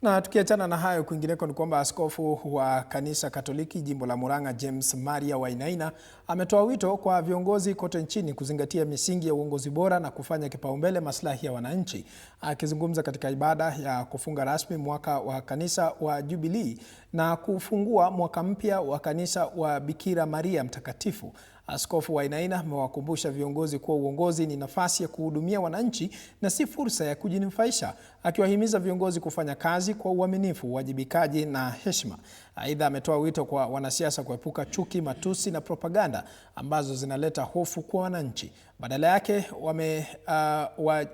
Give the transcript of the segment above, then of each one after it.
Na tukiachana na hayo, kwingineko ni kwamba askofu wa kanisa Katoliki jimbo la Murang'a James Maria Wainaina ametoa wito kwa viongozi kote nchini kuzingatia misingi ya uongozi bora na kufanya kipaumbele maslahi ya wananchi. Akizungumza katika ibada ya kufunga rasmi mwaka wa kanisa wa Jubilee na kufungua mwaka mpya wa kanisa wa Bikira Maria Mtakatifu, Askofu Wainaina amewakumbusha viongozi kuwa uongozi ni nafasi ya kuhudumia wananchi na si fursa ya kujinufaisha, akiwahimiza viongozi kufanya kazi kwa uaminifu, uwajibikaji na heshima. Aidha, ametoa wito kwa wanasiasa kuepuka chuki, matusi na propaganda ambazo zinaleta hofu kwa wananchi. Badala yake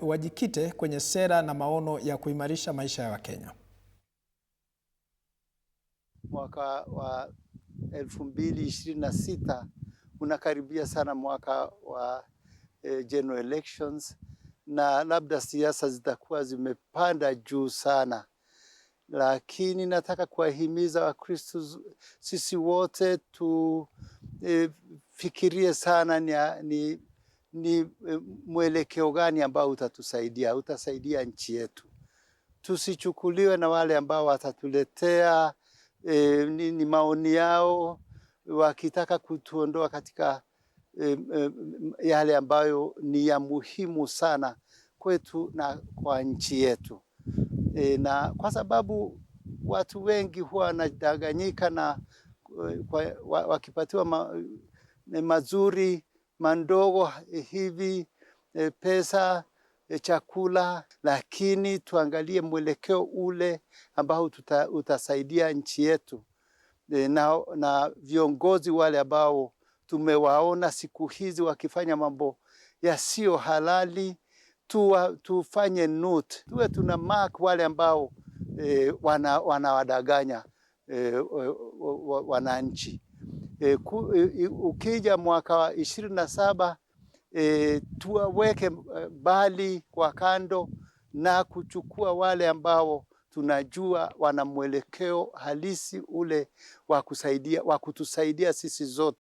wajikite kwenye sera na maono ya kuimarisha maisha ya Wakenya. Mwaka wa 2026 unakaribia sana, mwaka wa general elections, na labda siasa zitakuwa zimepanda juu sana, lakini nataka kuwahimiza Wakristo sisi wote tufikirie sana ni mwelekeo gani ambao utasaidia nchi yetu. Tusichukuliwe na wale ambao watatuletea ni maoni yao, wakitaka kutuondoa katika yale ambayo ni ya muhimu sana kwetu na kwa nchi yetu. Na kwa sababu watu wengi huwa wanadanganyika na wakipatiwa mazuri mandogo hivi, pesa, chakula, lakini tuangalie mwelekeo ule ambao utasaidia nchi yetu. Na viongozi wale ambao tumewaona siku hizi wakifanya mambo yasiyo halali, tufanye note, tuwe tuna mark wale ambao wanawadanganya wananchi. Ukija mwaka wa 27, tuwaweke bali kwa kando na kuchukua wale ambao tunajua wana mwelekeo halisi ule wa kutusaidia sisi zote.